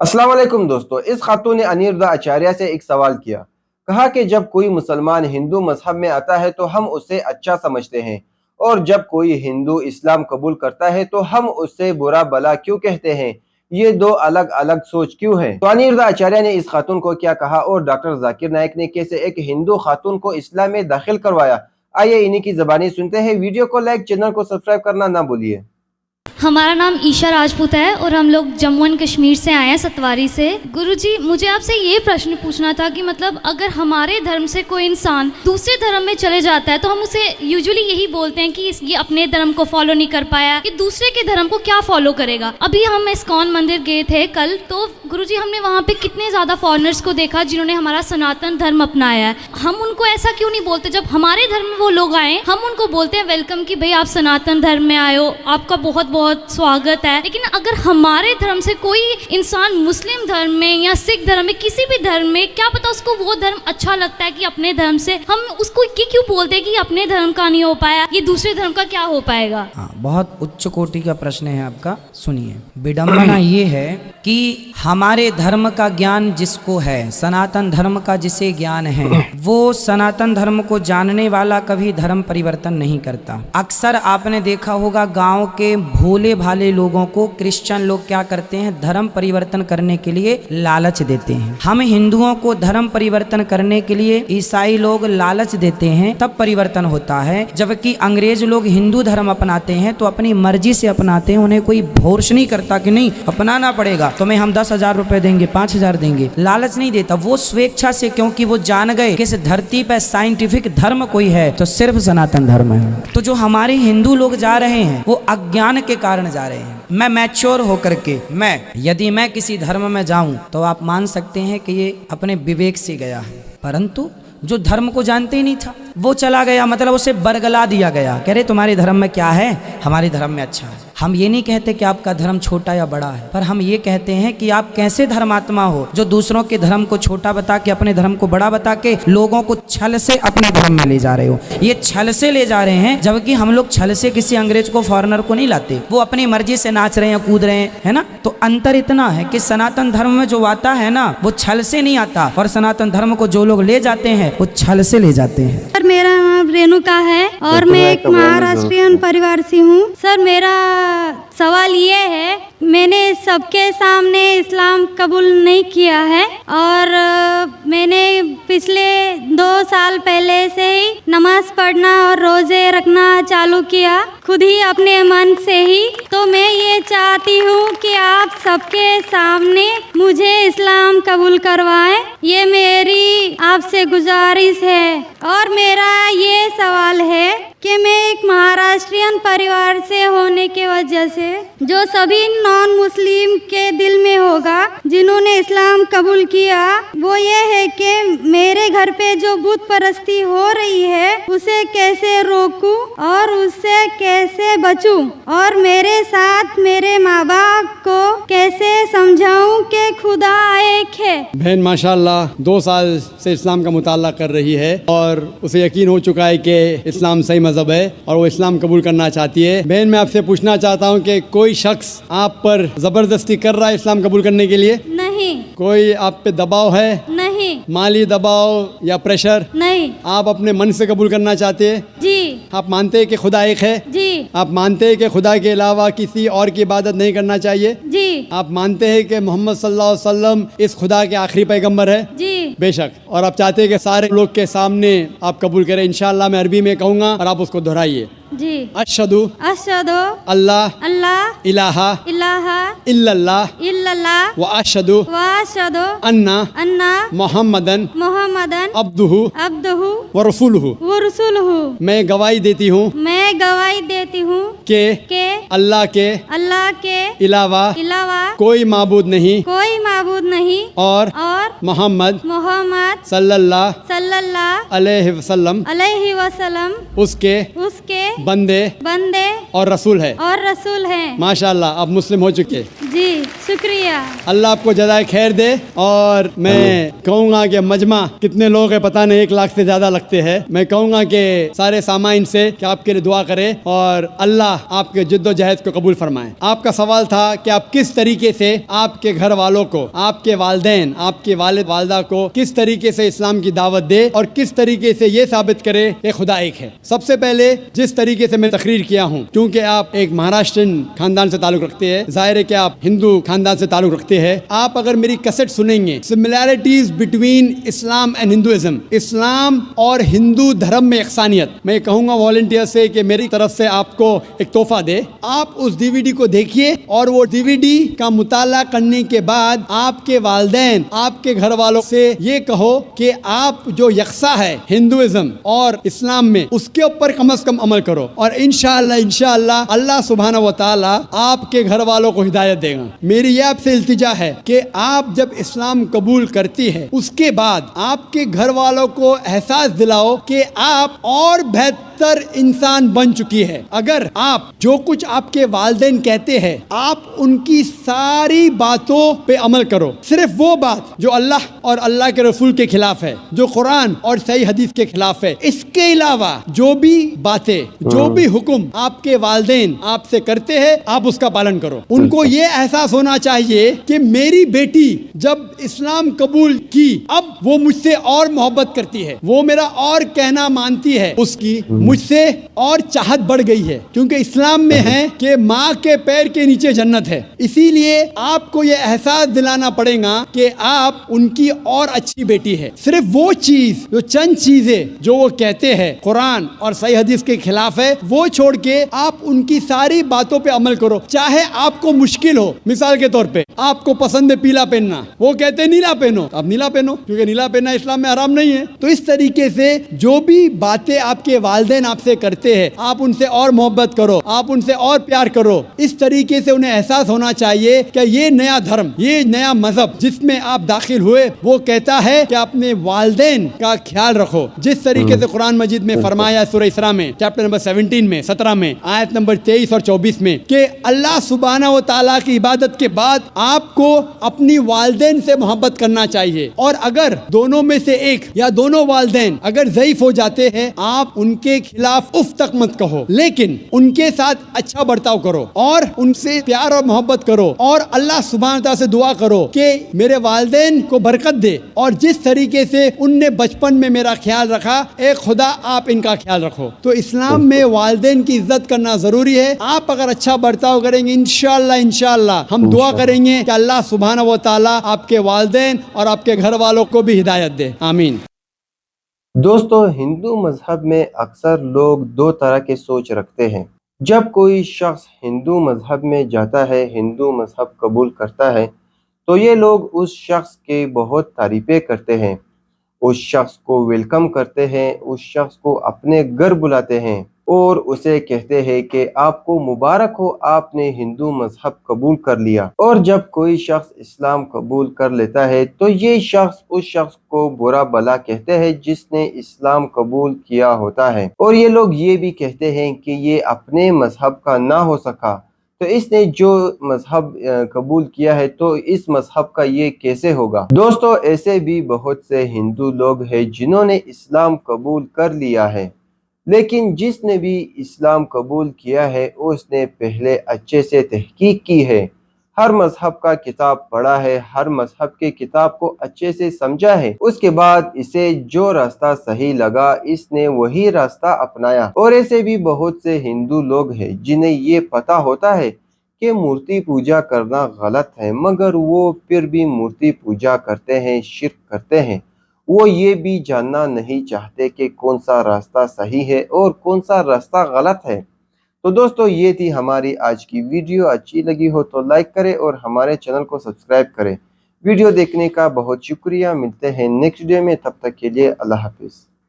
अस्सलाम वालेकुम दोस्तों। इस खातून ने अनिरुद्ध आचार्य से एक सवाल किया। कहा कि जब कोई मुसलमान हिंदू मजहब में आता है तो हम उसे अच्छा समझते हैं, और जब कोई हिंदू इस्लाम कबूल करता है तो हम उससे बुरा भला क्यों कहते हैं? ये दो अलग अलग सोच क्यों है? तो अनिरुद्ध आचार्य ने इस खातून को क्या कहा और डॉक्टर जाकिर नाइक ने कैसे एक हिंदू खातून को इस्लाम में दाखिल करवाया, आइए इन्हीं की ज़बानी सुनते हैं। वीडियो को लाइक, चैनल को सब्सक्राइब करना ना भूलिए। हमारा नाम ईशा राजपूत है और हम लोग जम्मू एंड कश्मीर से आए हैं, सतवारी से। गुरुजी, मुझे आपसे ये प्रश्न पूछना था कि मतलब अगर हमारे धर्म से कोई इंसान दूसरे धर्म में चले जाता है तो हम उसे यूजुअली यही बोलते हैं कि ये अपने धर्म को फॉलो नहीं कर पाया, कि दूसरे के धर्म को क्या फॉलो करेगा। अभी हम इस्कॉन मंदिर गए थे कल, तो गुरुजी हमने वहाँ पे कितने ज़्यादा फॉरेनर्स को देखा जिन्होंने हमारा सनातन धर्म अपनाया है। हम उनको ऐसा क्यों नहीं बोलते? जब हमारे धर्म में वो लोग आए हम उनको बोलते हैं वेलकम, कि भाई आप सनातन धर्म में आए हो, आपका बहुत बहुत स्वागत है। लेकिन अगर हमारे धर्म से कोई इंसान मुस्लिम धर्म में या सिख धर्म में, किसी भी धर्म में, क्या पता उसको वो धर्म अच्छा लगता है कि अपने धर्म से, हम उसको ये क्यों बोलते हैं कि अपने धर्म का नहीं हो पाया, ये दूसरे धर्म का क्या हो पाएगा? हाँ, बहुत उच्च कोटि का प्रश्न है आपका। सुनिए, विडंबना ये है कि हमारे धर्म का ज्ञान जिसको है, सनातन धर्म का जिसे ज्ञान है, वो सनातन धर्म को जानने वाला कभी धर्म परिवर्तन नहीं करता। अक्सर आपने देखा होगा गांव के भोले भाले लोगों को क्रिश्चियन लोग क्या करते हैं, धर्म परिवर्तन करने के लिए लालच देते हैं। हम हिंदुओं को धर्म परिवर्तन करने के लिए ईसाई लोग लालच देते हैं, तब परिवर्तन होता है। जबकि अंग्रेज लोग हिंदू धर्म अपनाते हैं तो अपनी मर्जी से अपनाते हैं, उन्हें कोई फोर्स नहीं करता कि नहीं अपनाना पड़ेगा, तुम्हें हम 10,000 रुपए देंगे, 5,000 देंगे, लालच नहीं देता। वो स्वेच्छा से, क्योंकि वो जान गए कि इस धरती पर साइंटिफिक धर्म कोई है तो सिर्फ सनातन धर्म है। तो जो हमारे हिंदू लोग जा रहे हैं वो अज्ञान के कारण जा रहे हैं। मैं मैच्योर होकर के, यदि मैं किसी धर्म में जाऊं तो आप मान सकते हैं कि ये अपने विवेक से गया है, परंतु जो धर्म को जानते ही नहीं था वो चला गया, मतलब उसे बरगला दिया गया, कह रहे तुम्हारे धर्म में क्या है, हमारे धर्म में अच्छा है। हम ये नहीं कहते कि आपका धर्म छोटा या बड़ा है, पर हम ये कहते हैं कि आप कैसे धर्मात्मा हो जो दूसरों के धर्म को छोटा बता के अपने धर्म को बड़ा बता के लोगों को छल से अपने धर्म में ले जा रहे हो। ये छल से ले जा रहे हैं, जबकि हम लोग छल से किसी अंग्रेज को, फॉरेनर को नहीं लाते, वो अपनी मर्जी से नाच रहे हैं, कूद रहे हैं, है ना। तो अंतर इतना है कि सनातन धर्म में जो आता है ना वो छल से नहीं आता, और सनातन धर्म को जो लोग ले जाते हैं वो छल से ले जाते हैं। सर, मेरा नाम रेणुका है और मैं एक महाराष्ट्रियन परिवार से हूँ। सर, मेरा सवाल ये है, मैंने सबके सामने इस्लाम कबूल नहीं किया है और मैंने पिछले 2 साल पहले से ही नमाज पढ़ना और रोजे रखना चालू किया, खुद ही अपने मन से ही। तो मैं ये चाहती हूँ कि आप सबके सामने मुझे इस्लाम कबूल करवाएं, ये मेरी आपसे गुजारिश है। और मेरा ये सवाल है कि मैं एक महाराष्ट्रियन परिवार से होने की वजह से जो सभी नॉन मुस्लिम के दिल में होगा जिन्होंने इस्लाम कबूल किया, वो ये है कि मेरे घर पे जो बुत परस्ती हो रही है उसे कैसे रोकूं और उससे कैसे बचूं, और मेरे साथ मेरे माँ बाप को कैसे समझाऊं कि खुदा एक है। बहन माशाल्लाह 2 साल से इस्लाम का मुताला कर रही है और उसे यकीन हो चुका है कि इस्लाम सही मजहब है और वो इस्लाम कबूल करना चाहती है। बहन, मैं आपसे पूछना चाहता हूँ कि कोई शख्स आप पर जबरदस्ती कर रहा है इस्लाम कबूल करने के लिए? नहीं। कोई आप पे दबाव है? नहीं। माली दबाव या प्रेशर? नहीं। आप अपने मन से कबूल करना चाहते हैं? जी। आप मानते हैं कि खुदा एक है? जी। आप मानते हैं कि खुदा के अलावा किसी और की इबादत नहीं करना चाहिए? जी। आप मानते हैं कि मोहम्मद सल्लल्लाहु अलैहि वसल्लम इस खुदा के आखिरी पैगंबर है? जी। बेशक। और आप चाहते हैं कि सारे लोग के सामने आप कबूल करें। इंशाअल्लाह मैं अरबी में कहूँगा और आप उसको दोहराइए। जी। अशहदु अल्लाह अल्लाह इलाहा इलाहा इल्लल्लाह इल्लल्लाह व अशहदु अन्ना मोहम्मदन अब्दुहु व रसूलुहु। मैं गवाही देती हूँ कि अल्लाह के अलावा कोई माबूद नहीं और और मोहम्मद मोहम्मद सल्लल्लाहु अलैहि वसल्लम अलैहि वसल्लम उसके उसके बंदे बंदे और रसूल है। और रसूल हैं। माशाल्लाह, आप मुस्लिम हो चुके। जी शुक्रिया। अल्लाह आपको जज़ाए खैर दे। और मैं कहूँगा कि मजमा कितने लोग हैं पता नहीं, 1 लाख से ज़्यादा लगते हैं। मैं कहूँगा कि सारे सामाइन से कि आपके लिए दुआ करें और अल्लाह आपके जिद्दोजहद को कबूल फरमाए। आपका सवाल था कि आप किस तरीके से आपके घर वालों को, आपके वालिदैन, आपके वालिद वालदा को किस तरीके से इस्लाम की दावत दे और किस तरीके से ये साबित करे कि खुदा एक है। सबसे पहले जिस तरीके से मैं तकरीर किया हूँ, क्योंकि आप एक महाराष्ट्रन खानदान से ताल्लुक़ रखते हैं, जाहिर है कि आप हिंदू खानदान से ताल्लुक़ रखते हैं। आप अगर मेरी कैसेट सुनेंगे, similarities between Islam and Hinduism, Islam और हिंदू धर्म में यकसानियत, मैं कहूँगा वॉलंटियर से कि मेरी तरफ से आपको एक तोहफा दे। आप उस डीवीडी को देखिए और वो डीवीडी का मुताला करने के बाद आपके वालिदैन, आपके घर वालों से ये कहो कि आप जो यकसा है हिंदुइज्म और इस्लाम में, उसके ऊपर कम से कम अमल करो और इंशाअल्लाह अल्लाह सुब्हानहू व तआला आपके घर वालों को हिदायत देगा। मेरी ये आपसे इल्तिजा है कि आप जब इस्लाम कबूल करती है, उसके बाद आपके घर वालों को एहसास दिलाओ कि आप और बेहतर इंसान बन चुकी है। अगर आप जो कुछ आपके वालिदैन कहते हैं, आप उनकी सारी बातों पे अमल करो, सिर्फ वो बात जो अल्लाह और अल्लाह के रसूल के खिलाफ है, जो कुरान और सही हदीस के खिलाफ है, इसके अलावा जो भी बातें, जो भी हुक्म आपके वालिदैन आपसे करते हैं, आप उसका पालन करो। उनको ये एहसास होना चाहिए कि मेरी बेटी जब इस्लाम कबूल की, अब वो मुझसे और मोहब्बत करती है, वो मेरा और कहना मानती है, उसकी मुझसे और चाहत बढ़ गई है, क्योंकि इस्लाम में है कि माँ के पैर के नीचे जन्नत है। इसीलिए आपको ये एहसास दिलाना पड़ेगा कि आप उनकी और अच्छी बेटी है। सिर्फ वो चीज, जो चंद चीजें जो वो कहते हैं कुरान और सही हदीस के खिलाफ है, वो छोड़ के आप उनकी सारी बातों पे अमल करो। चाहे आपको मुश्किल हो, मिसाल के तौर पे आपको पसंद है पीला पहनना, वो कहते हैं नीला पहनो, आप नीला पहनो, क्योंकि नीला पहनना इस्लाम में हराम नहीं है। तो इस तरीके से जो भी बातें आपके वालिदैन आपसे करते हैं, आप उनसे और मोहब्बत करो, आप उनसे और प्यार करो। इस तरीके से उन्हें एहसास होना चाहिए कि ये नया धर्म, ये नया मजहब जिसमें आप दाखिल हुए, वो कहता है कि अपने वालिदैन का ख्याल रखो। जिस तरीके से कुरान मजीद में फरमाया सूरह इसरा में चैप्टर नंबर 17 में 17 में आयत नंबर 23 और 24 में कि अल्लाह सुब्हानहू व तआला की इबादत के बाद आपको अपनी वालिदैन से मोहब्बत करना चाहिए, और अगर दोनों में से एक या दोनों वालिदैन अगर ज़ईफ हो जाते हैं, आप उनके खिलाफ उफ तक मत कहो, लेकिन उनके साथ अच्छा बर्ताव करो और उनसे प्यार और मोहब्बत करो और अल्लाह सुब्हानहू व तआला से दुआ करो कि मेरे वालिदैन को बरकत दे, और जिस तरीके से उनने बचपन में मेरा ख्याल रखा, ए खुदा आप इनका ख्याल रखो। तो इस्लाम में वालिदैन की इज्जत करना जरूरी है। आप अगर अच्छा बर्ताव करेंगे, इंशाअल्लाह हम दुआ करेंगे कि अल्लाह सुब्हानहू व तआला आपके वालिदैन और आपके घर वालों को भी हिदायत दे। आमीन। दोस्तों, हिंदू मजहब में अक्सर लोग 2 तरह के सोच रखते हैं। जब कोई शख्स हिंदू मजहब में जाता है, हिंदू मजहब कबूल करता है, तो ये लोग उस शख्स के बहुत तारीफ़ें करते हैं, उस शख्स को वेलकम करते हैं, उस शख्स को अपने घर बुलाते हैं और उसे कहते हैं कि आपको मुबारक हो, आपने हिंदू मजहब कबूल कर लिया। और जब कोई शख्स इस्लाम कबूल कर लेता है, तो ये शख्स उस शख्स को बुरा भला कहते हैं जिसने इस्लाम कबूल किया होता है, और ये लोग ये भी कहते हैं कि ये अपने मजहब का ना हो सका, तो इसने जो मजहब कबूल किया है तो इस मजहब का ये कैसे होगा। दोस्तों, ऐसे भी बहुत से हिंदू लोग हैं जिन्होंने इस्लाम कबूल कर लिया है, लेकिन जिसने भी इस्लाम कबूल किया है उसने पहले अच्छे से तहकीक की है, हर मजहब का किताब पढ़ा है, हर मजहब के किताब को अच्छे से समझा है, उसके बाद इसे जो रास्ता सही लगा इसने वही रास्ता अपनाया। और ऐसे भी बहुत से हिंदू लोग हैं जिन्हें ये पता होता है कि मूर्ति पूजा करना गलत है, मगर वो फिर भी मूर्ति पूजा करते हैं, शिर्क करते हैं। वो ये भी जानना नहीं चाहते कि कौन सा रास्ता सही है और कौन सा रास्ता गलत है। तो दोस्तों, ये थी हमारी आज की वीडियो। अच्छी लगी हो तो लाइक करें और हमारे चैनल को सब्सक्राइब करें। वीडियो देखने का बहुत शुक्रिया। मिलते हैं नेक्स्ट वीडियो में, तब तक के लिए अल्लाह हाफिज़।